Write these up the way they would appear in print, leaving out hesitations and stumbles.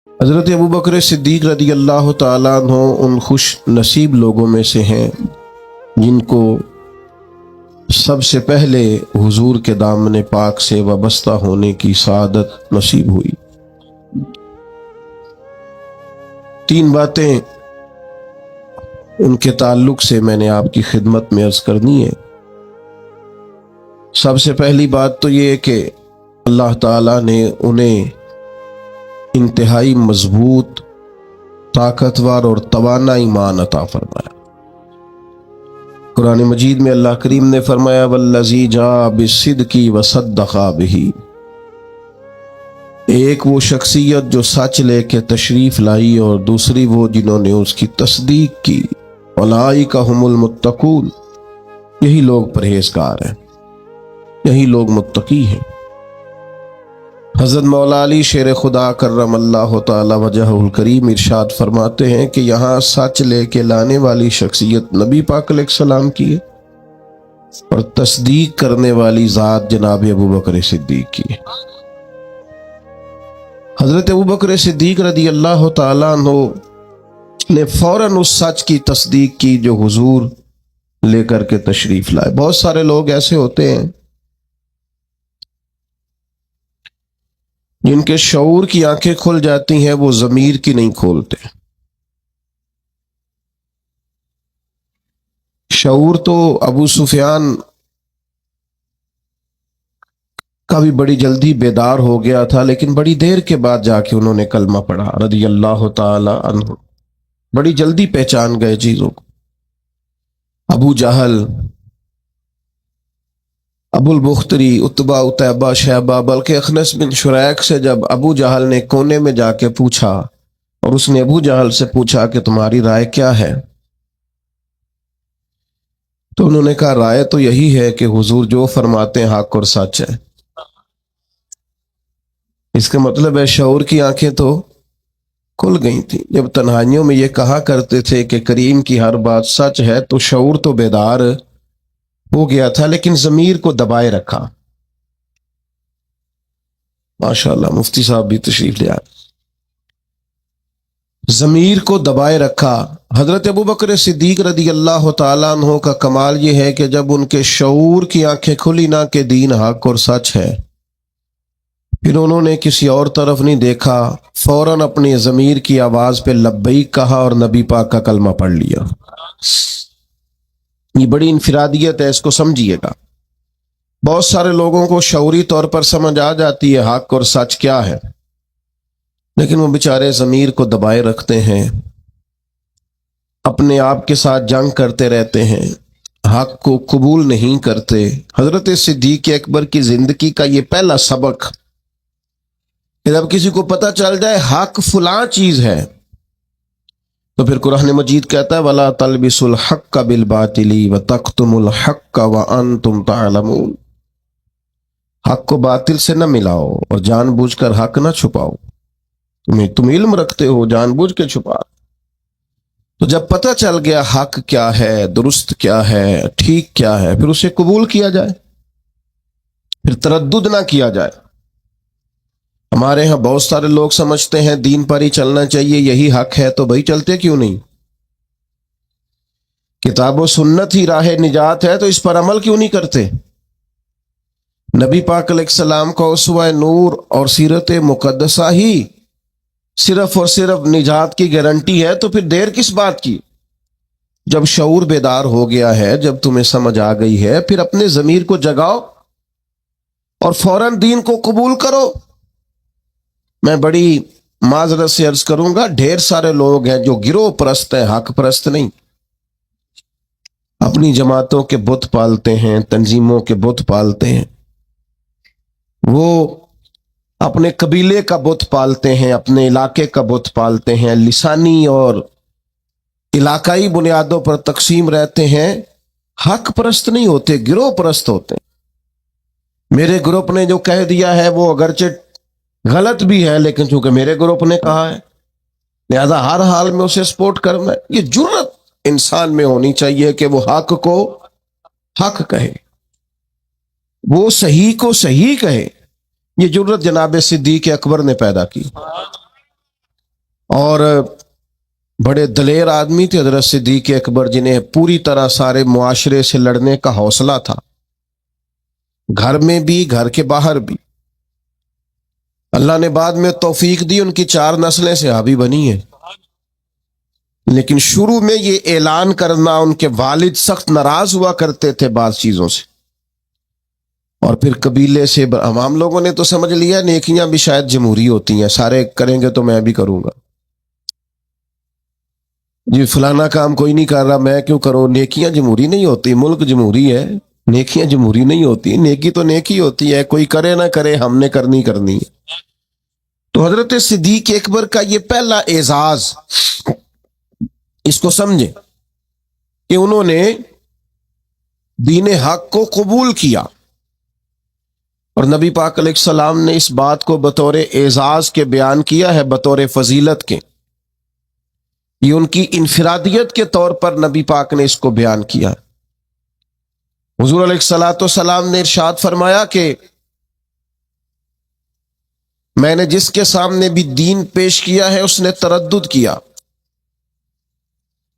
حضرت ابو بکر صدیق رضی اللہ تعالیٰ عنہ ان خوش نصیب لوگوں میں سے ہیں جن کو سب سے پہلے حضور کے دامن پاک سے وابستہ ہونے کی سعادت نصیب ہوئی۔ تین باتیں ان کے تعلق سے میں نے آپ کی خدمت میں عرض کرنی ہے۔ سب سے پہلی بات تو یہ ہے کہ اللہ تعالیٰ نے انہیں انتہائی مضبوط، طاقتور اور توانا ایمان عطا فرمایا۔ قرآن مجید میں اللہ کریم نے فرمایا والذی جاء بالصدق وصدق بہ، ایک وہ شخصیت جو سچ لے کے تشریف لائی اور دوسری وہ جنہوں نے اس کی تصدیق کی۔ اولئک ھم المتقون، یہی لوگ پرہیزگار ہیں، یہی لوگ متقی ہیں۔ حضرت مولا علی شیر خدا کرم اللہ تعالی وجہہ الکریم ارشاد فرماتے ہیں کہ یہاں سچ لے کے لانے والی شخصیت نبی پاک علیہ السلام کی ہے اور تصدیق کرنے والی ذات جناب ابو بکر صدیق کی ہے۔ حضرت ابو بکر صدیق رضی اللہ تعالیٰ عنہ نے فوراً اس سچ کی تصدیق کی جو حضور لے کر کے تشریف لائے۔ بہت سارے لوگ ایسے ہوتے ہیں جن کے شعور کی آنکھیں کھل جاتی ہیں، وہ ضمیر کی نہیں کھولتے۔ شعور تو ابو سفیان کا بھی بڑی جلدی بیدار ہو گیا تھا، لیکن بڑی دیر کے بعد جا کے انہوں نے کلمہ پڑھا رضی اللہ تعالی عنہ، بڑی جلدی پہچان گئے چیزوں کو۔ ابو جہل، ابو البختری، عتبہ، عتیبہ، شیبہ، بلکہ اخنس بن شریک سے جب ابو جہل نے کونے میں جا کے پوچھا اور اس نے ابو جہل سے پوچھا کہ تمہاری رائے کیا ہے، تو انہوں نے کہا رائے تو یہی ہے کہ حضور جو فرماتے ہیں حق اور سچ ہے۔ اس کا مطلب ہے شعور کی آنکھیں تو کھل گئی تھیں۔ جب تنہائیوں میں یہ کہا کرتے تھے کہ کریم کی ہر بات سچ ہے، تو شعور تو بیدار ہو گیا تھا، لیکن ضمیر کو دبائے رکھا۔ ماشاءاللہ مفتی صاحب بھی تشریف لے آئے۔ ضمیر کو دبائے رکھا۔ حضرت ابو بکر صدیق رضی اللہ تعالیٰ عنہ کا کمال یہ ہے کہ جب ان کے شعور کی آنکھیں کھلی نہ کہ دین حق اور سچ ہے، پھر انہوں نے کسی اور طرف نہیں دیکھا، فوراً اپنی ضمیر کی آواز پہ لبیک کہا اور نبی پاک کا کلمہ پڑھ لیا۔ یہ بڑی انفرادیت ہے، اس کو سمجھیے گا۔ بہت سارے لوگوں کو شعوری طور پر سمجھ آ جاتی ہے حق اور سچ کیا ہے، لیکن وہ بیچارے ضمیر کو دبائے رکھتے ہیں، اپنے آپ کے ساتھ جنگ کرتے رہتے ہیں، حق کو قبول نہیں کرتے۔ حضرت صدیق اکبر کی زندگی کا یہ پہلا سبق کہ جب کسی کو پتہ چل جائے حق فلاں چیز ہے، تو پھر قرآن مجید کہتا ہے وَلَا تَلْبِسُوا الْحَقَّ بِالْبَاطِلِ وَتَكْتُمُوا الْحَقَّ وَأَنْتُمْ تَعْلَمُونَ، حق کو باطل سے نہ ملاؤ اور جان بوجھ کر حق نہ چھپاؤ، تم علم رکھتے ہو جان بوجھ کے چھپا۔ تو جب پتہ چل گیا حق کیا ہے، درست کیا ہے، ٹھیک کیا ہے، پھر اسے قبول کیا جائے، پھر تردد نہ کیا جائے۔ ہمارے ہاں بہت سارے لوگ سمجھتے ہیں دین پر ہی چلنا چاہیے، یہی حق ہے، تو بھائی چلتے کیوں نہیں؟ کتاب و سنت ہی راہ نجات ہے، تو اس پر عمل کیوں نہیں کرتے؟ نبی پاک علیہ السلام کا اسوہ نور اور سیرت مقدسہ ہی صرف اور صرف نجات کی گارنٹی ہے، تو پھر دیر کس بات کی؟ جب شعور بیدار ہو گیا ہے، جب تمہیں سمجھ آ گئی ہے، پھر اپنے ضمیر کو جگاؤ اور فوراً دین کو قبول کرو۔ میں بڑی معذرت سے عرض کروں گا، ڈھیر سارے لوگ ہیں جو گروہ پرست ہیں، حق پرست نہیں، اپنی جماعتوں کے بت پالتے ہیں، تنظیموں کے بت پالتے ہیں، وہ اپنے قبیلے کا بت پالتے ہیں، اپنے علاقے کا بت پالتے ہیں، لسانی اور علاقائی بنیادوں پر تقسیم رہتے ہیں، حق پرست نہیں ہوتے، گروہ پرست ہوتے ہیں۔ میرے گروپ نے جو کہہ دیا ہے وہ اگرچہ غلط بھی ہے، لیکن چونکہ میرے گروپ نے کہا ہے لہذا ہر حال میں اسے سپورٹ کرنا ہے۔ یہ جرت انسان میں ہونی چاہیے کہ وہ حق کو حق کہے، وہ صحیح کو صحیح کہے۔ یہ جرت جناب صدیق اکبر نے پیدا کی۔ اور بڑے دلیر آدمی تھے حضرت صدیق اکبر، جنہیں پوری طرح سارے معاشرے سے لڑنے کا حوصلہ تھا، گھر میں بھی گھر کے باہر بھی۔ اللہ نے بعد میں توفیق دی، ان کی 4 نسلیں صحابی بنی ہیں، لیکن شروع میں یہ اعلان کرنا، ان کے والد سخت ناراض ہوا کرتے تھے بعض چیزوں سے، اور پھر قبیلے سے عوام لوگوں نے تو سمجھ لیا نیکیاں بھی شاید جمہوری ہوتی ہیں، سارے کریں گے تو میں بھی کروں گا، جی فلانا کام کوئی نہیں کر رہا میں کیوں کروں، نیکیاں جمہوری نہیں ہوتی، ملک جمہوری ہے، نیکیاں جمہوری نہیں ہوتی، نیکی تو نیکی ہوتی ہے، کوئی کرے نہ کرے ہم نے کرنی ہے۔ تو حضرت صدیق اکبر کا یہ پہلا اعزاز، اس کو سمجھیں کہ انہوں نے دین حق کو قبول کیا، اور نبی پاک علیہ السلام نے اس بات کو بطور اعزاز کے بیان کیا ہے، بطور فضیلت کے، یہ ان کی انفرادیت کے طور پر نبی پاک نے اس کو بیان کیا۔ حضور علیہ الصلوۃ والسلام نے ارشاد فرمایا کہ میں نے جس کے سامنے بھی دین پیش کیا ہے اس نے تردد کیا،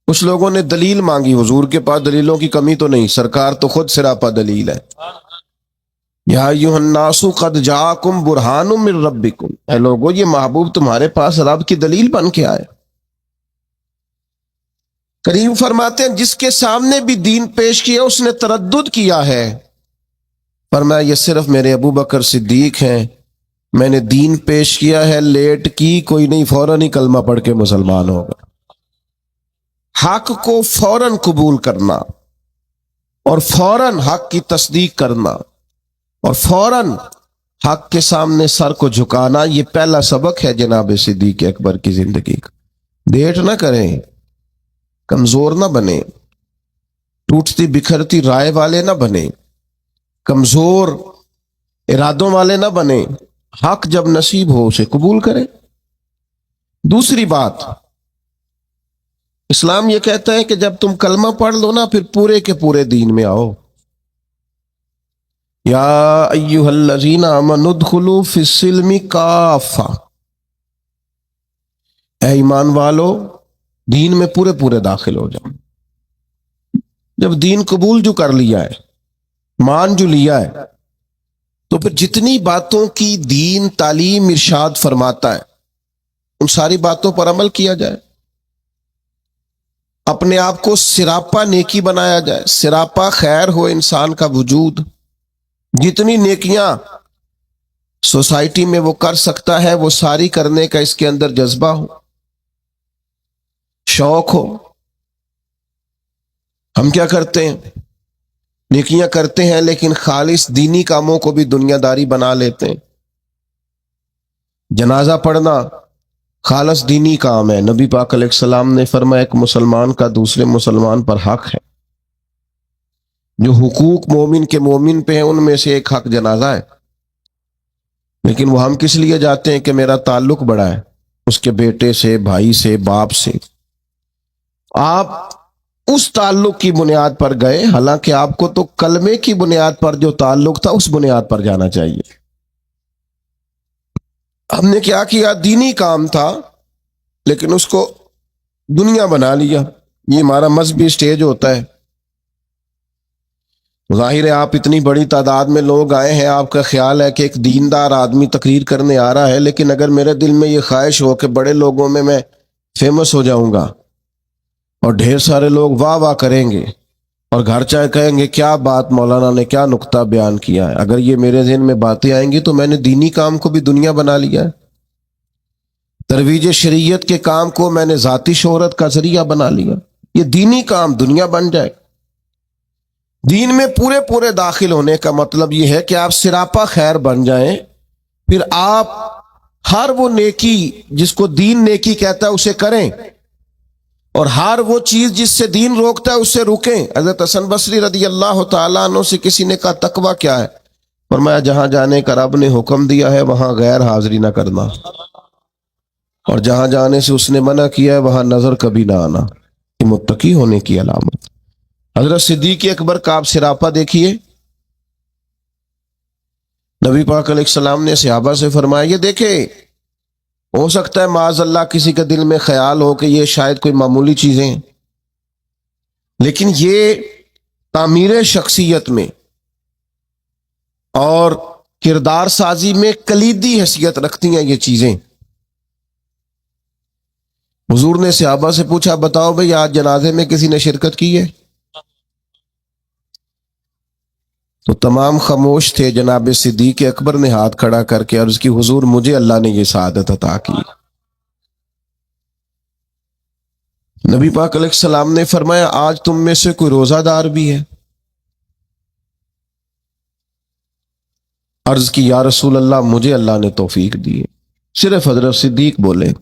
کچھ لوگوں نے دلیل مانگی، حضور کے پاس دلیلوں کی کمی تو نہیں، سرکار تو خود سراپا دلیل ہے۔ یا ایھا الناس قد جاءکم برہان من ربکم، اے لوگو یہ محبوب تمہارے پاس رب کی دلیل بن کے آئے۔ کریم فرماتے ہیں جس کے سامنے بھی دین پیش کیا اس نے تردد کیا ہے، فرمایا یہ صرف میرے ابو بکر صدیق ہیں، میں نے دین پیش کیا ہے، لیٹ کی کوئی نہیں، فوراً ہی کلمہ پڑھ کے مسلمان ہوگا۔ حق کو فوراً قبول کرنا، اور فوراً حق کی تصدیق کرنا، اور فوراً حق کے سامنے سر کو جھکانا، یہ پہلا سبق ہے جناب صدیق اکبر کی زندگی کا۔ ڈیٹ نہ کریں، کمزور نہ بنے، ٹوٹتی بکھرتی رائے والے نہ بنے، کمزور ارادوں والے نہ بنے، حق جب نصیب ہو اسے قبول کریں۔ دوسری بات، اسلام یہ کہتا ہے کہ جب تم کلمہ پڑھ لو نا پھر پورے کے پورے دین میں آؤ۔ یا ایھا الذین آمنوا ادخلوا فی السلم کافہ، اے ایمان والو دین میں پورے پورے داخل ہو جاؤ۔ جب دین قبول جو کر لیا ہے، مان جو لیا ہے، تو پھر جتنی باتوں کی دین تعلیم ارشاد فرماتا ہے ان ساری باتوں پر عمل کیا جائے، اپنے آپ کو سراپا نیکی بنایا جائے، سراپا خیر ہو انسان کا وجود، جتنی نیکیاں سوسائٹی میں وہ کر سکتا ہے وہ ساری کرنے کا اس کے اندر جذبہ ہو، شوق ہو۔ ہم کیا کرتے ہیں، نیکیاں کرتے ہیں لیکن خالص دینی کاموں کو بھی دنیا داری بنا لیتے ہیں۔ جنازہ پڑھنا خالص دینی کام ہے، نبی پاک علیہ السلام نے فرمایا ایک مسلمان کا دوسرے مسلمان پر حق ہے، جو حقوق مومن کے مومن پہ ہیں ان میں سے ایک حق جنازہ ہے، لیکن وہ ہم کس لیے جاتے ہیں کہ میرا تعلق بڑا ہے اس کے بیٹے سے، بھائی سے، باپ سے۔ آپ اس تعلق کی بنیاد پر گئے، حالانکہ آپ کو تو کلمے کی بنیاد پر جو تعلق تھا اس بنیاد پر جانا چاہیے۔ ہم نے کیا کیا، دینی کام تھا لیکن اس کو دنیا بنا لیا۔ یہ ہمارا مذہبی سٹیج ہوتا ہے۔ ظاہر ہے آپ اتنی بڑی تعداد میں لوگ آئے ہیں، آپ کا خیال ہے کہ ایک دیندار آدمی تقریر کرنے آ رہا ہے، لیکن اگر میرے دل میں یہ خواہش ہو کہ بڑے لوگوں میں فیمس ہو جاؤں گا اور ڈھیر سارے لوگ واہ واہ کریں گے اور گھر چاہے کہیں گے کیا بات مولانا نے کیا نقطہ بیان کیا ہے، اگر یہ میرے ذہن میں باتیں آئیں گی تو میں نے دینی کام کو بھی دنیا بنا لیا ہے، ترویج شریعت کے کام کو میں نے ذاتی شہرت کا ذریعہ بنا لیا۔ یہ دینی کام دنیا بن جائے۔ دین میں پورے پورے داخل ہونے کا مطلب یہ ہے کہ آپ سراپا خیر بن جائیں، پھر آپ ہر وہ نیکی جس کو دین نیکی کہتا ہے اسے کریں، اور ہر وہ چیز جس سے دین روکتا ہے اس سے رکیں۔ حضرت حسن بصری رضی اللہ تعالیٰ عنہ سے کسی نے کہا تقویٰ کیا ہے، فرمایا جہاں جانے کا رب نے حکم دیا ہے وہاں غیر حاضری نہ کرنا، اور جہاں جانے سے اس نے منع کیا ہے وہاں نظر کبھی نہ آنا، یہ متقی ہونے کی علامت۔ حضرت صدیق اکبر کا آپ سراپا دیکھیے، نبی پاک علیہ السلام نے صحابہ سے فرمایا یہ دیکھیں ہو سکتا ہے معاذ اللہ کسی کے دل میں خیال ہو کہ یہ شاید کوئی معمولی چیزیں ہیں، لیکن یہ تعمیر شخصیت میں اور کردار سازی میں کلیدی حیثیت رکھتی ہیں یہ چیزیں۔ حضور نے صحابہ سے پوچھا، بتاؤ بھئی آج جنازے میں کسی نے شرکت کی ہے؟ تو تمام خاموش تھے۔ جناب صدیق اکبر نے ہاتھ کھڑا کر کے عرض کی، حضور مجھے اللہ نے یہ سعادت عطا کی۔ نبی پاک علیہ السلام نے فرمایا، آج تم میں سے کوئی روزہ دار بھی ہے؟ عرض کی، یا رسول اللہ مجھے اللہ نے توفیق دی ہے۔ صرف حضرت صدیق بولے۔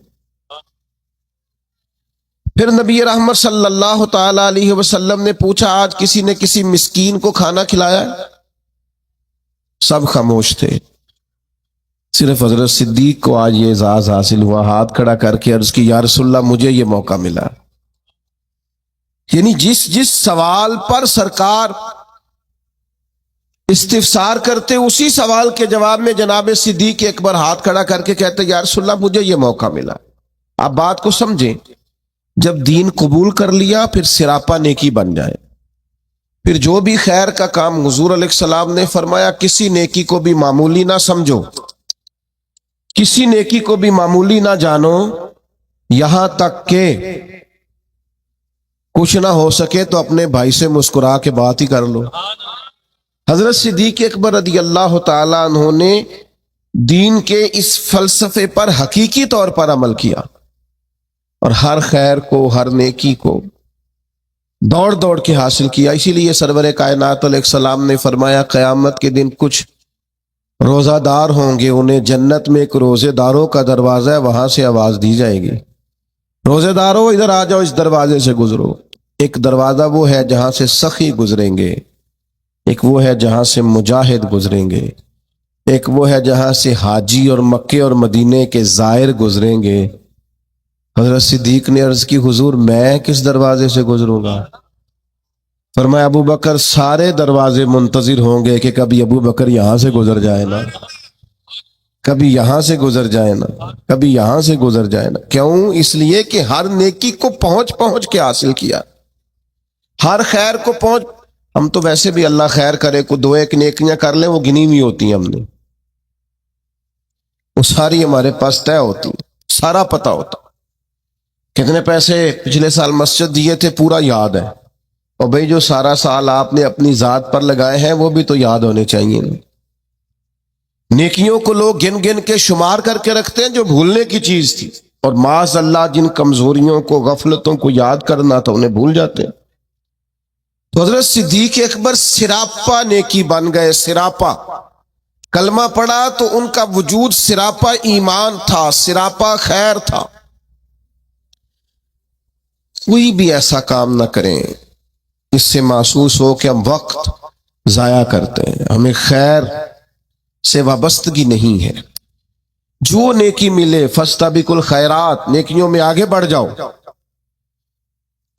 پھر نبی رحمت صلی اللہ تعالی علیہ وسلم نے پوچھا، آج کسی نے کسی مسکین کو کھانا کھلایا ہے؟ سب خاموش تھے، صرف حضرت صدیق کو آج یہ اعزاز حاصل ہوا۔ ہاتھ کھڑا کر کے عرض کی، یا رسول اللہ مجھے یہ موقع ملا۔ یعنی جس سوال پر سرکار استفسار کرتے، اسی سوال کے جواب میں جناب صدیق اکبر ہاتھ کھڑا کر کے کہتے، یا رسول اللہ مجھے یہ موقع ملا۔ آپ بات کو سمجھیں، جب دین قبول کر لیا پھر سراپا نیکی بن جائے، پھر جو بھی خیر کا کام، حضور علیہ السلام نے فرمایا کسی نیکی کو بھی معمولی نہ سمجھو، کسی نیکی کو بھی معمولی نہ جانو، یہاں تک کہ کچھ نہ ہو سکے تو اپنے بھائی سے مسکرا کے بات ہی کر لو۔ حضرت صدیق اکبر رضی اللہ تعالیٰ عنہ نے دین کے اس فلسفے پر حقیقی طور پر عمل کیا، اور ہر خیر کو، ہر نیکی کو دوڑ دوڑ کے حاصل کیا۔ اسی لیے سرور کائنات علیہ السلام نے فرمایا، قیامت کے دن کچھ روزہ دار ہوں گے، انہیں جنت میں ایک روزے داروں کا دروازہ ہے، وہاں سے آواز دی جائے گی، روزے داروں ادھر آ جاؤ، اس دروازے سے گزرو۔ ایک دروازہ وہ ہے جہاں سے سخی گزریں گے، ایک وہ ہے جہاں سے مجاہد گزریں گے، ایک وہ ہے جہاں سے حاجی اور مکے اور مدینے کے زائر گزریں گے۔ حضرت صدیق نے عرض کی، حضور میں کس دروازے سے گزروں گا؟ فرمایا، ابو بکر سارے دروازے منتظر ہوں گے کہ کبھی ابو بکر یہاں سے گزر جائے نا، کبھی یہاں سے گزر جائے نا، کبھی یہاں سے گزر جائے نا۔ کیوں؟ اس لیے کہ ہر نیکی کو پہنچ کے حاصل کیا، ہر خیر کو پہنچ۔ ہم تو ویسے بھی اللہ خیر کرے کو دو ایک نیکیاں کر لیں، وہ گنی ہوئی ہوتی ہیں، ہم نے وہ ساری ہمارے پاس طے ہوتی، سارا پتہ ہوتا، کتنے پیسے پچھلے سال مسجد دیے تھے پورا یاد ہے، اور بھئی جو سارا سال آپ نے اپنی ذات پر لگائے ہیں وہ بھی تو یاد ہونے چاہیے۔ نیکیوں کو لوگ گن گن کے شمار کر کے رکھتے ہیں جو بھولنے کی چیز تھی، اور معاذ اللہ جن کمزوریوں کو، غفلتوں کو یاد کرنا تھا انہیں بھول جاتے ہیں۔ تو حضرت صدیق اکبر سراپا نیکی بن گئے، سراپا کلمہ پڑھا تو ان کا وجود سراپا ایمان تھا، سراپا خیر تھا۔ کوئی بھی ایسا کام نہ کریں اس سے محسوس ہو کہ ہم وقت ضائع کرتے ہیں، ہمیں خیر سے وابستگی نہیں ہے۔ جو نیکی ملے فاستبقوا الخیرات، نیکیوں میں آگے بڑھ جاؤ،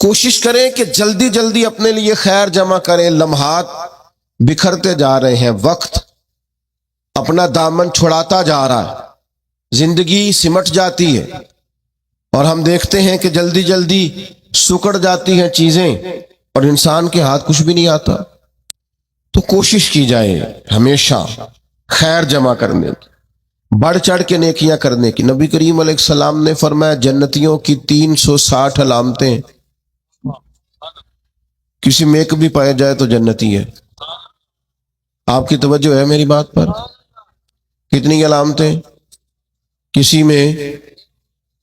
کوشش کریں کہ جلدی جلدی اپنے لیے خیر جمع کریں۔ لمحات بکھرتے جا رہے ہیں، وقت اپنا دامن چھڑاتا جا رہا ہے، زندگی سمٹ جاتی ہے، اور ہم دیکھتے ہیں کہ جلدی جلدی سکڑ جاتی ہیں چیزیں، اور انسان کے ہاتھ کچھ بھی نہیں آتا۔ تو کوشش کی جائے ہمیشہ خیر جمع کرنے کی، بڑھ چڑھ کے نیکیاں کرنے کی۔ نبی کریم علیہ السلام نے فرمایا، جنتیوں کی 360 علامتیں، کسی میں ایک بھی پایا جائے تو جنتی ہے۔ آپ کی توجہ ہے میری بات پر؟ کتنی علامتیں؟ کسی میں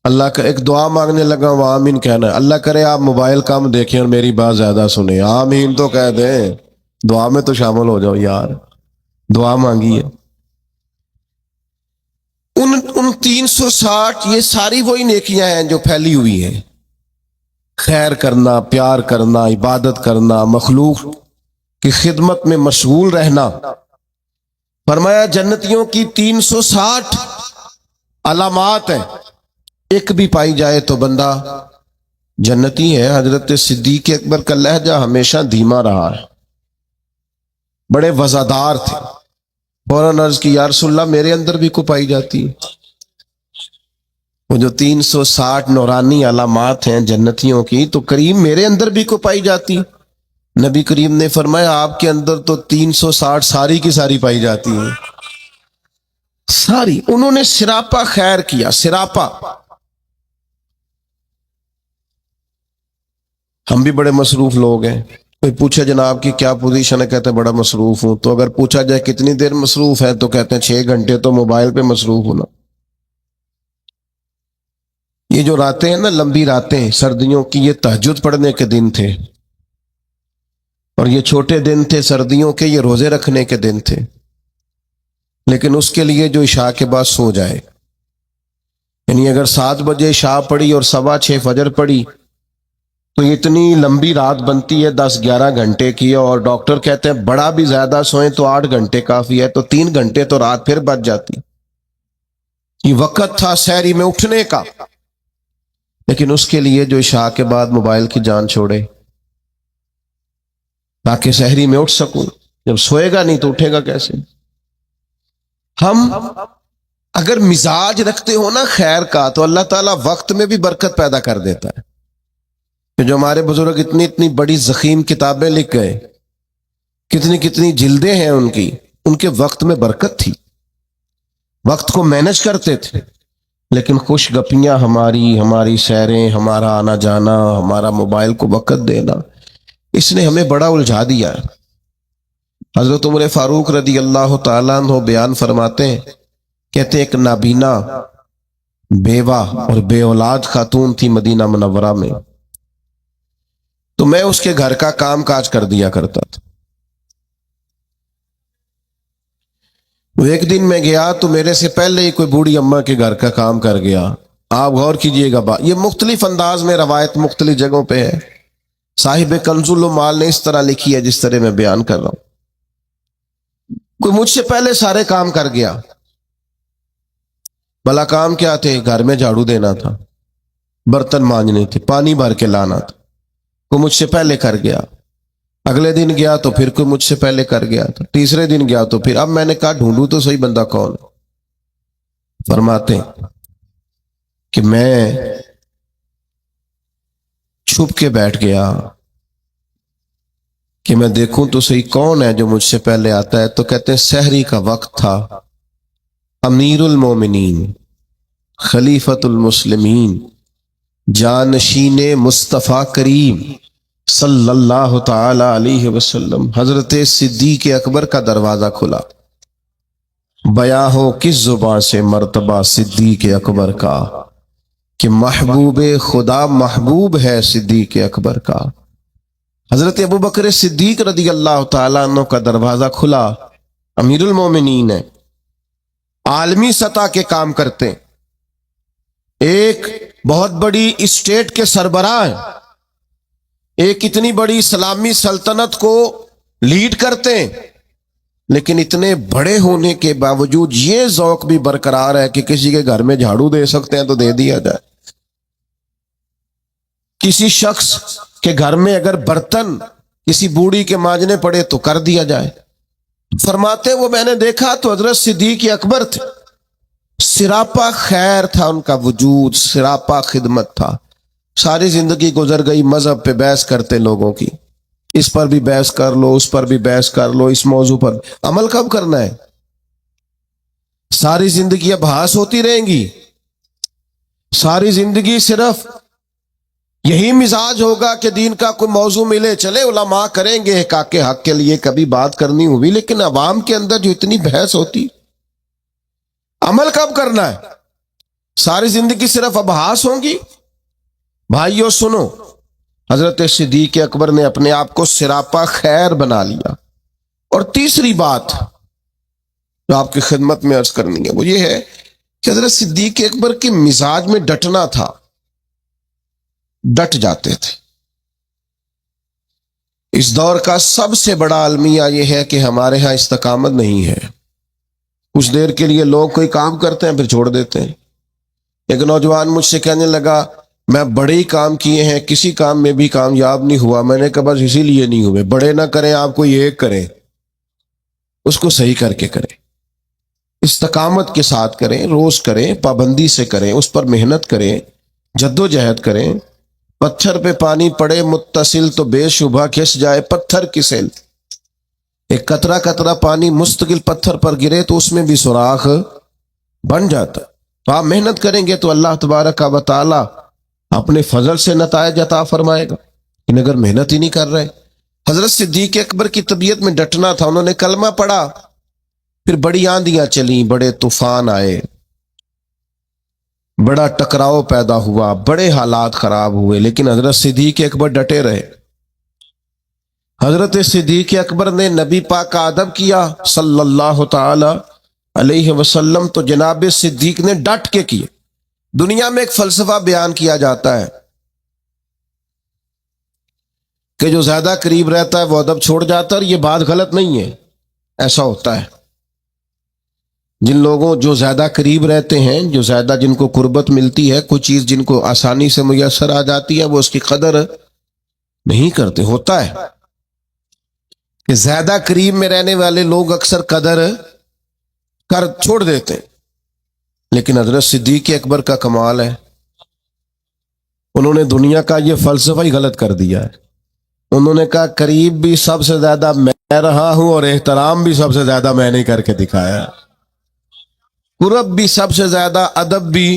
اللہ کا، ایک دعا مانگنے لگا وہ آمین کہنا ہے، اللہ کرے آپ موبائل کم دیکھیں اور میری بات زیادہ سنیں، آمین تو کہہ دیں، دعا میں تو شامل ہو جاؤ یار، دعا مانگی ہے۔ ان 360 یہ ساری وہی نیکیاں ہیں جو پھیلی ہوئی ہیں، خیر کرنا، پیار کرنا، عبادت کرنا، مخلوق کی خدمت میں مشغول رہنا۔ فرمایا جنتیوں کی 360 علامات ہیں، ایک بھی پائی جائے تو بندہ جنتی ہے۔ حضرت صدیق اکبر کا لہجہ ہمیشہ دھیما رہا ہے، بڑے وزادار تھے۔ فوراً عرض کی، یا رسول اللہ میرے اندر بھی کو پائی جاتی ہے؟ وہ جو 360 نورانی علامات ہیں جنتیوں کی، تو کریم میرے اندر بھی کو پائی جاتی. نبی کریم نے فرمایا آپ کے اندر تو 360 ساری کی ساری پائی جاتی ہیں، ساری. انہوں نے سراپا خیر کیا، سراپا. ہم بھی بڑے مصروف لوگ ہیں. کوئی پوچھے جناب کی کیا پوزیشن ہے، کہتے ہیں بڑا مصروف ہوں. تو اگر پوچھا جائے کتنی دیر مصروف ہے تو کہتے ہیں 6 گھنٹے تو موبائل پہ مصروف ہونا. یہ جو راتیں ہیں نا، لمبی راتیں سردیوں کی، یہ تہجد پڑھنے کے دن تھے. اور یہ چھوٹے دن تھے سردیوں کے، یہ روزے رکھنے کے دن تھے. لیکن اس کے لیے جو عشاء کے بعد سو جائے، یعنی اگر 7 بجے عشاء پڑھی اور 6:15 فجر پڑھی تو اتنی لمبی رات بنتی ہے 10-11 گھنٹے کی. اور ڈاکٹر کہتے ہیں بڑا بھی زیادہ سوئیں تو 8 گھنٹے کافی ہے، تو 3 گھنٹے تو رات پھر بچ جاتی. یہ وقت تھا سحری میں اٹھنے کا، لیکن اس کے لیے جو عشاء کے بعد موبائل کی جان چھوڑے تاکہ سحری میں اٹھ سکوں. جب سوئے گا نہیں تو اٹھے گا کیسے؟ ہم اگر مزاج رکھتے ہو نا خیر کا، تو اللہ تعالیٰ وقت میں بھی برکت پیدا کر دیتا ہے. جو ہمارے بزرگ اتنی اتنی بڑی ضخیم کتابیں لکھ گئے، کتنی کتنی جلدیں ہیں ان کی، ان کے وقت میں برکت تھی، وقت کو مینج کرتے تھے. لیکن خوش گپیاں ہماری سیریں، ہمارا آنا جانا، ہمارا موبائل کو وقت دینا، اس نے ہمیں بڑا الجھا دیا ہے. حضرت عمر فاروق رضی اللہ تعالیٰ عنہ بیان فرماتے ہیں، کہتے ہیں ایک نابینا بیوہ اور بے اولاد خاتون تھی مدینہ منورہ میں. تو میں اس کے گھر کا کام کاج کر دیا کرتا تھا. ایک دن میں گیا تو میرے سے پہلے ہی کوئی بوڑھی اماں کے گھر کا کام کر گیا. آپ غور کیجئے گا، یہ مختلف انداز میں روایت مختلف جگہوں پہ ہے. صاحب کنز المال نے اس طرح لکھی ہے جس طرح میں بیان کر رہا ہوں. کوئی مجھ سے پہلے سارے کام کر گیا. بھلا کام کیا تھے؟ گھر میں جھاڑو دینا تھا، برتن مانجنے تھے، پانی بھر کے لانا تھا. کوئی مجھ سے پہلے کر گیا. اگلے دن گیا تو پھر کوئی مجھ سے پہلے کر گیا تھا. تیسرے دن گیا تو پھر. اب میں نے کہا ڈھونڈوں تو صحیح بندہ کون. فرماتے کہ میں چھپ کے بیٹھ گیا کہ میں دیکھوں تو صحیح کون ہے جو مجھ سے پہلے آتا ہے. تو کہتے ہیں سحری کا وقت تھا. امیر المومنین، خلیفۃ المسلمین، جانشین مصطفیٰ کریم صلی اللہ تعالی علیہ وسلم حضرت صدیق اکبر کا دروازہ کھلا. بیاں ہو کس زبان سے مرتبہ صدیق اکبر کا، کہ محبوب خدا محبوب ہے صدیق اکبر کا. حضرت ابو بکر صدیق رضی اللہ تعالیٰ عنہ کا دروازہ کھلا. امیر المومنین ہے، عالمی سطح کے کام کرتے، ایک بہت بڑی اسٹیٹ کے سربراہ ہیں، ایک اتنی بڑی اسلامی سلطنت کو لیڈ کرتے ہیں. لیکن اتنے بڑے ہونے کے باوجود یہ ذوق بھی برقرار ہے کہ کسی کے گھر میں جھاڑو دے سکتے ہیں تو دے دیا جائے. کسی شخص کے گھر میں اگر برتن کسی بوڑھی کے مانجنے پڑے تو کر دیا جائے. فرماتے وہ میں نے دیکھا تو حضرت صدیق اکبر تھے. سراپا خیر تھا ان کا وجود، سراپا خدمت تھا. ساری زندگی گزر گئی مذہب پہ بحث کرتے لوگوں کی، اس پر بھی بحث کر لو، اس پر بھی بحث کر لو، اس موضوع پر عمل کب کرنا ہے؟ ساری زندگی ابحاث ہوتی رہیں گی، ساری زندگی صرف یہی مزاج ہوگا کہ دین کا کوئی موضوع ملے چلے علماء کریں گے حقاق حق کے لیے کبھی بات کرنی ہوئی. لیکن عوام کے اندر جو اتنی بحث ہوتی، عمل کب کرنا ہے؟ ساری زندگی صرف ابحاث ہوں گی. بھائیو سنو، حضرت صدیق اکبر نے اپنے آپ کو سراپا خیر بنا لیا. اور تیسری بات جو آپ کی خدمت میں عرض کرنی ہے وہ یہ ہے کہ حضرت صدیق اکبر کے مزاج میں ڈٹنا تھا، ڈٹ جاتے تھے. اس دور کا سب سے بڑا المیہ یہ ہے کہ ہمارے ہاں استقامت نہیں ہے. کچھ دیر کے لیے لوگ کوئی کام کرتے ہیں پھر چھوڑ دیتے ہیں. ایک نوجوان مجھ سے کہنے لگا میں بڑے ہی کام کیے ہیں، کسی کام میں بھی کامیاب نہیں ہوا. میں نے کہا بس اسی لیے نہیں ہوئے. بڑے نہ کریں آپ، کوئی ایک کریں، اس کو صحیح کر کے کریں. استقامت کے ساتھ کریں، روز کریں، پابندی سے کریں، اس پر محنت کریں، جدوجہد کریں۔ پتھر پہ پانی پڑے متصل تو بے شبہ کھس جائے پتھر کی سیل۔ ایک قطرہ قطرہ پانی مستقل پتھر پر گرے تو اس میں بھی سوراخ بن جاتا۔ تو آپ محنت کریں گے تو اللہ تبارک و تعالی اپنے فضل سے نتائج عطا فرمائے گا۔ لیکن اگر محنت ہی نہیں کر رہے، حضرت صدیق اکبر کی طبیعت میں ڈٹنا تھا، انہوں نے کلمہ پڑھا، پھر بڑی آندیاں چلیں، بڑے طوفان آئے، بڑا ٹکراؤ پیدا ہوا، بڑے حالات خراب ہوئے، لیکن حضرت صدیق اکبر ڈٹے رہے۔ حضرت صدیق اکبر نے نبی پاک کا ادب کیا صلی اللہ تعالی علیہ وسلم، تو جناب صدیق نے ڈٹ کے کیے۔ دنیا میں ایک فلسفہ بیان کیا جاتا ہے کہ جو زیادہ قریب رہتا ہے وہ ادب چھوڑ جاتا ہے، اور یہ بات غلط نہیں ہے، ایسا ہوتا ہے۔ جن لوگوں جو زیادہ قریب رہتے ہیں، جو زیادہ جن کو قربت ملتی ہے، کوئی چیز جن کو آسانی سے میسر آ جاتی ہے، وہ اس کی قدر نہیں کرتے۔ ہوتا ہے کہ زیادہ قریب میں رہنے والے لوگ اکثر قدر کر چھوڑ دیتے ہیں، لیکن حضرت صدیق اکبر کا کمال ہے، انہوں نے دنیا کا یہ فلسفہ ہی غلط کر دیا ہے۔ انہوں نے کہا قریب بھی سب سے زیادہ میں رہا ہوں، اور احترام بھی سب سے زیادہ میں نے کر کے دکھایا، قرب بھی سب سے زیادہ، ادب بھی۔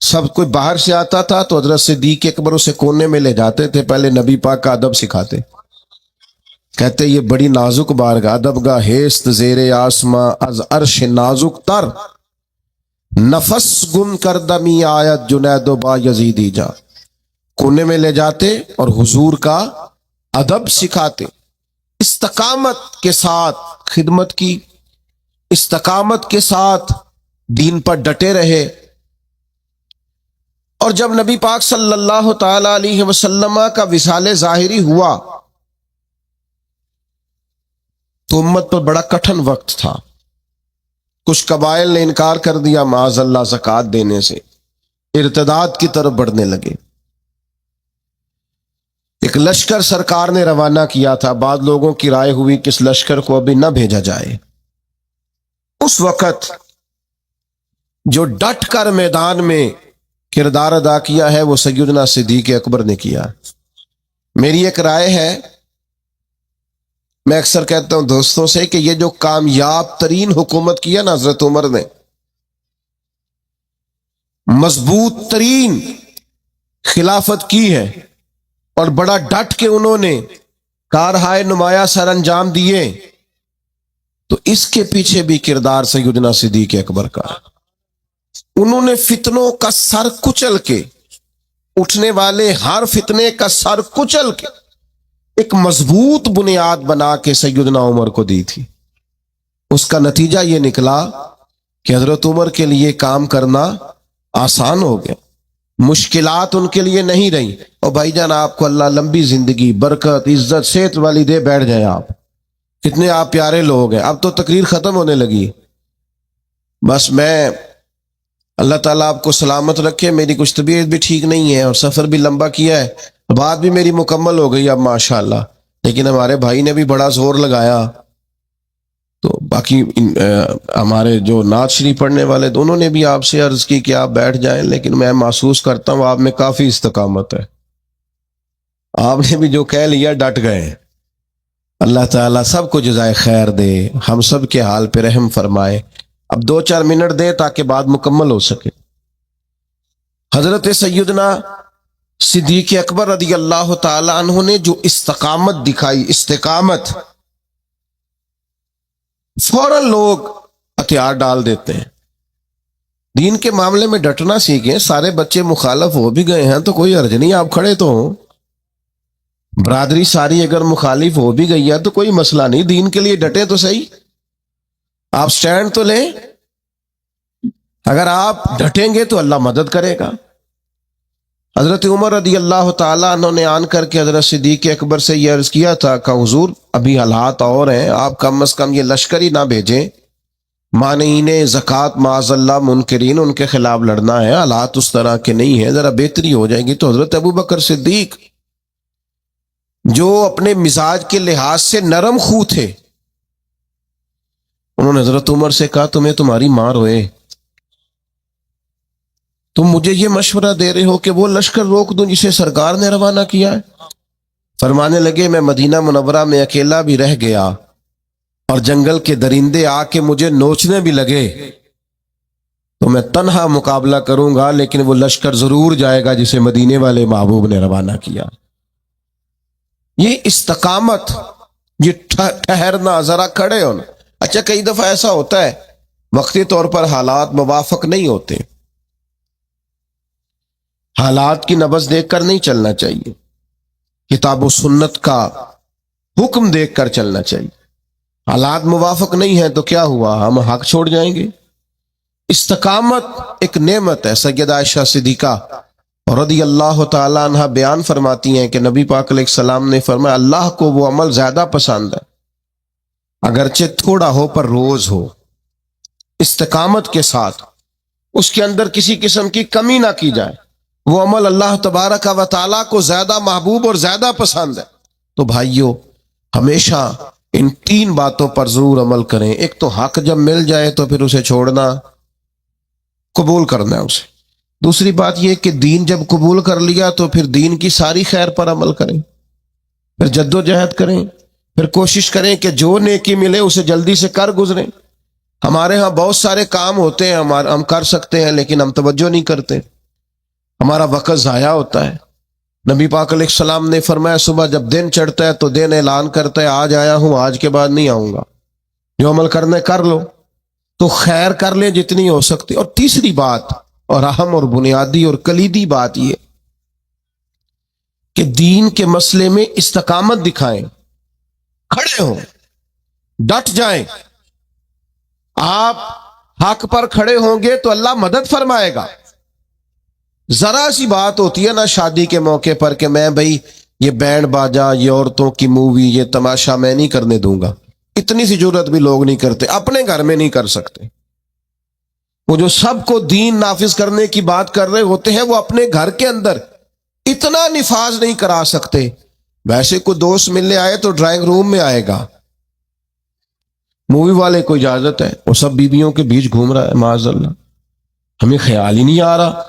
سب کوئی باہر سے آتا تھا تو حضرت صدیق اکبر اسے کونے میں لے جاتے تھے، پہلے نبی پاک کا ادب سکھاتے، کہتے یہ بڑی نازک بارگاہ، ادب گاہ ہیست زیر آسماں، از عرش نازک تر، نفس گم کردمی آیت جنید و با یزیدی جا۔ کونے میں لے جاتے اور حضور کا ادب سکھاتے، استقامت کے ساتھ خدمت کی، استقامت کے ساتھ دین پر ڈٹے رہے۔ اور جب نبی پاک صلی اللہ تعالی علیہ وسلم کا وصال ظاہری ہوا تو امت پر بڑا کٹھن وقت تھا۔ کچھ قبائل نے انکار کر دیا معاذ اللہ زکوٰۃ دینے سے، ارتداد کی طرف بڑھنے لگے۔ ایک لشکر سرکار نے روانہ کیا تھا، بعض لوگوں کی رائے ہوئی کہ اس لشکر کو ابھی نہ بھیجا جائے۔ اس وقت جو ڈٹ کر میدان میں کردار ادا کیا ہے وہ سیدنا صدیق اکبر نے کیا۔ میری ایک رائے ہے، میں اکثر کہتا ہوں دوستوں سے کہ یہ جو کامیاب ترین حکومت کیا نا حضرت عمر نے، مضبوط ترین خلافت کی ہے، اور بڑا ڈٹ کے انہوں نے کارہائے نمایاں سر انجام دیے، تو اس کے پیچھے بھی کردار سیدنا صدیق اکبر کا۔ انہوں نے فتنوں کا سر کچل کے، اٹھنے والے ہر فتنے کا سر کچل کے ایک مضبوط بنیاد بنا کے سیدنا عمر کو دی تھی۔ اس کا نتیجہ یہ نکلا کہ حضرت عمر کے لیے کام کرنا آسان ہو گیا، مشکلات ان کے لیے نہیں رہی۔ اور بھائی جان آپ کو اللہ لمبی زندگی، برکت، عزت، صحت والی دے، بیٹھ جائیں آپ، کتنے آپ پیارے لوگ ہیں۔ اب تو تقریر ختم ہونے لگی، بس میں اللہ تعالیٰ آپ کو سلامت رکھے، میری کچھ طبیعت بھی ٹھیک نہیں ہے اور سفر بھی لمبا کیا ہے، بات بھی میری مکمل ہو گئی اب ماشاءاللہ، لیکن ہمارے بھائی نے بھی بڑا زور لگایا، تو باقی ہمارے جو نعت شریف پڑھنے والے انہوں نے بھی آپ سے عرض کی کہ آپ بیٹھ جائیں، لیکن میں محسوس کرتا ہوں آپ میں کافی استقامت ہے، آپ نے بھی جو کہہ لیا ڈٹ گئے۔ اللہ تعالیٰ سب کو جزائے خیر دے، ہم سب کے حال پہ رحم فرمائے۔ اب 2-4 منٹ دے تاکہ بات مکمل ہو سکے۔ حضرت سیدنا صدیق اکبر رضی اللہ تعالی عنہ نے جو استقامت دکھائی، استقامت، فوراً لوگ ہتھیار ڈال دیتے ہیں۔ دین کے معاملے میں ڈٹنا سیکھیں، سارے بچے مخالف ہو بھی گئے ہیں تو کوئی حرج نہیں، آپ کھڑے تو ہوں، برادری ساری اگر مخالف ہو بھی گئی ہے تو کوئی مسئلہ نہیں، دین کے لیے ڈٹے تو صحیح، آپ سٹینڈ تو لیں۔ اگر آپ ڈٹیں گے تو اللہ مدد کرے گا۔ حضرت عمر رضی اللہ تعالیٰ عنہ نے آن کر کے حضرت صدیق اکبر سے یہ عرض کیا تھا کہ حضور ابھی حالات اور ہیں، آپ کم از کم یہ لشکر ہی نہ بھیجیں، مانعین زکوٰۃ معاذ اللہ منکرین، ان کے خلاف لڑنا ہے، حالات اس طرح کے نہیں ہیں، ذرا بہتری ہو جائے گی۔ تو حضرت ابوبکر صدیق جو اپنے مزاج کے لحاظ سے نرم خو تھے، انہوں نے حضرت عمر سے کہا تمہیں تمہاری ماں روئے، تم مجھے یہ مشورہ دے رہے ہو کہ وہ لشکر روک دوں جسے سرکار نے روانہ کیا ہے؟ فرمانے لگے میں مدینہ منورہ میں اکیلا بھی رہ گیا اور جنگل کے درندے آ کے مجھے نوچنے بھی لگے تو میں تنہا مقابلہ کروں گا، لیکن وہ لشکر ضرور جائے گا جسے مدینے والے محبوب نے روانہ کیا۔ یہ استقامت، یہ ٹھہرنا، ذرا کھڑے ہونا۔ اچھا کئی دفعہ ایسا ہوتا ہے وقتی طور پر حالات موافق نہیں ہوتے، حالات کی نبض دیکھ کر نہیں چلنا چاہیے، کتاب و سنت کا حکم دیکھ کر چلنا چاہیے۔ حالات موافق نہیں ہیں تو کیا ہوا، ہم حق چھوڑ جائیں گے؟ استقامت ایک نعمت ہے۔ سیدہ عائشہ صدیقہ رضی اللہ تعالی عنہ بیان فرماتی ہیں کہ نبی پاک علیہ السلام نے فرمایا اللہ کو وہ عمل زیادہ پسند ہے اگرچہ تھوڑا ہو پر روز ہو، استقامت کے ساتھ، اس کے اندر کسی قسم کی کمی نہ کی جائے، وہ عمل اللہ تبارک و تعالیٰ کو زیادہ محبوب اور زیادہ پسند ہے۔ تو بھائیو ہمیشہ ان تین باتوں پر ضرور عمل کریں۔ ایک تو حق جب مل جائے تو پھر اسے چھوڑنا، قبول کرنا ہے اسے۔ دوسری بات یہ کہ دین جب قبول کر لیا تو پھر دین کی ساری خیر پر عمل کریں، پھر جد و جہد کریں، پھر کوشش کریں کہ جو نیکی ملے اسے جلدی سے کر گزریں۔ ہمارے ہاں بہت سارے کام ہوتے ہیں ہم کر سکتے ہیں لیکن ہم توجہ نہیں کرتے، ہمارا وقت ضائع ہوتا ہے۔ نبی پاک علیہ السلام نے فرمایا صبح جب دن چڑھتا ہے تو دن اعلان کرتا ہے آج آیا ہوں، آج کے بعد نہیں آؤں گا، جو عمل کرنا ہے کر لو، تو خیر کر لیں جتنی ہو سکتی۔ اور تیسری بات اور اہم اور بنیادی اور کلیدی بات یہ کہ دین کے مسئلے میں استقامت دکھائیں، کھڑے ہوں، ڈٹ جائیں۔ آپ حق پر کھڑے ہوں گے تو اللہ مدد فرمائے گا۔ ذرا سی بات ہوتی ہے نا شادی کے موقع پر کہ میں بھئی یہ بینڈ باجا، یہ عورتوں کی مووی، یہ تماشا میں نہیں کرنے دوں گا، اتنی سی جرت بھی لوگ نہیں کرتے، اپنے گھر میں نہیں کر سکتے۔ وہ جو سب کو دین نافذ کرنے کی بات کر رہے ہوتے ہیں وہ اپنے گھر کے اندر اتنا نفاذ نہیں کرا سکتے۔ ویسے کوئی دوست ملنے آئے تو ڈرائنگ روم میں آئے گا، مووی والے کو اجازت ہے، وہ سب بیویوں کے بیچ گھوم رہا ہے، معاذ اللہ۔ ہمیں خیال ہی نہیں آ رہا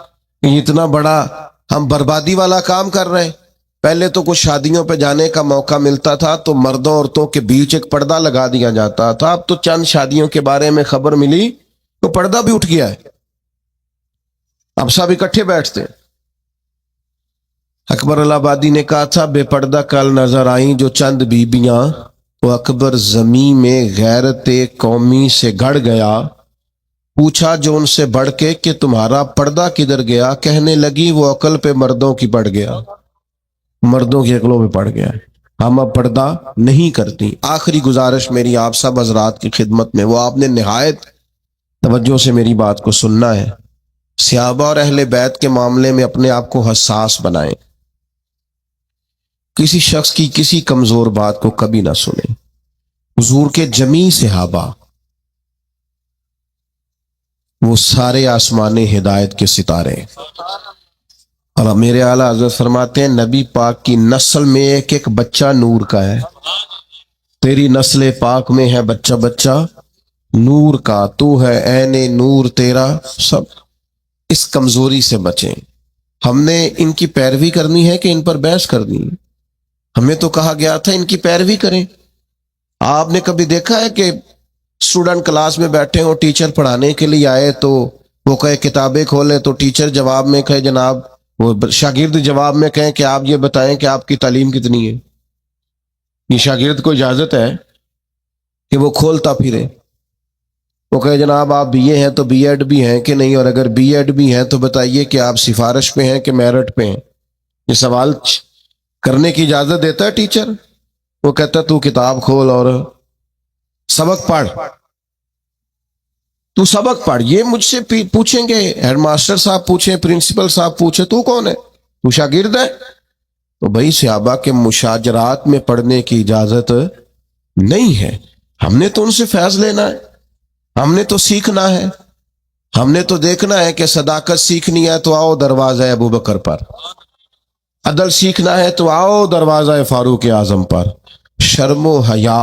کہ اتنا بڑا ہم بربادی والا کام کر رہے ہیں۔ پہلے تو کچھ شادیوں پہ جانے کا موقع ملتا تھا تو مردوں عورتوں کے بیچ ایک پردہ لگا دیا جاتا تھا، اب تو چند شادیوں کے بارے میں خبر ملی تو پردہ بھی اٹھ گیا ہے، اب سب اکٹھے بیٹھتے ہیں۔ اکبر الہٰبادی نے کہا تھا بے پردہ کل نظر آئیں جو چند بیبیاں، تو اکبر زمین میں غیرت قومی سے گڑ گیا، پوچھا جو ان سے بڑھ کے کہ تمہارا پردہ کدھر گیا، کہنے لگی وہ عقل پہ مردوں کی پڑ گیا، مردوں کی عقلوں پہ پڑ گیا ہے، ہم اب پردہ نہیں کرتی۔ آخری گزارش میری آپ سب حضرات کی خدمت میں، وہ آپ نے نہایت توجہ سے میری بات کو سننا ہے۔ صحابہ اور اہل بیت کے معاملے میں اپنے آپ کو حساس بنائیں، کسی شخص کی کسی کمزور بات کو کبھی نہ سنیں۔ حضور کے جمیع صحابہ وہ سارے آسمان ہدایت کے ستارے، اور میرے اعلیٰ حضرت فرماتے ہیں نبی پاک کی نسل میں ایک ایک بچہ نور کا ہے، تیری نسل پاک میں ہے بچہ بچہ نور کا، تو ہے عین نور تیرا سب۔ اس کمزوری سے بچیں۔ ہم نے ان کی پیروی کرنی ہے کہ ان پر بحث کرنی ہے؟ ہمیں تو کہا گیا تھا ان کی پیروی کریں۔ آپ نے کبھی دیکھا ہے کہ اسٹوڈنٹ کلاس میں بیٹھے ہوں، ٹیچر پڑھانے کے لیے آئے تو وہ کہے کتابیں کھولے، تو ٹیچر جواب میں کہے جناب، وہ شاگرد جواب میں کہیں کہ آپ یہ بتائیں کہ آپ کی تعلیم کتنی ہے؟ یہ شاگرد کو اجازت ہے کہ وہ کھولتا پھرے، وہ کہے جناب آپ بی اے ہیں تو بی ایڈ بھی ہیں کہ نہیں، اور اگر بی ایڈ بھی ہیں تو بتائیے کہ آپ سفارش پہ ہیں کہ میرٹ پہ ہیں؟ یہ سوال کرنے کی اجازت دیتا ہے ٹیچر؟ وہ کہتا ہے تو کتاب کھول اور سبق پڑھ، تو سبق پڑھ۔ یہ مجھ سے پوچھیں گے، ہیڈ ماسٹر صاحب پوچھیں، پرنسپل صاحب پوچھیں تو کون ہے؟ تو شاگرد ہے؟ تو بھائی صحابہ کے مشاجرات میں پڑھنے کی اجازت نہیں ہے۔ ہم نے تو ان سے فیض لینا ہے، ہم نے تو سیکھنا ہے، ہم نے تو دیکھنا ہے کہ صداقت سیکھنی ہے تو آؤ دروازہ ابو بکر پر، عدل سیکھنا ہے تو آؤ دروازہ فاروق اعظم پر، شرم و حیا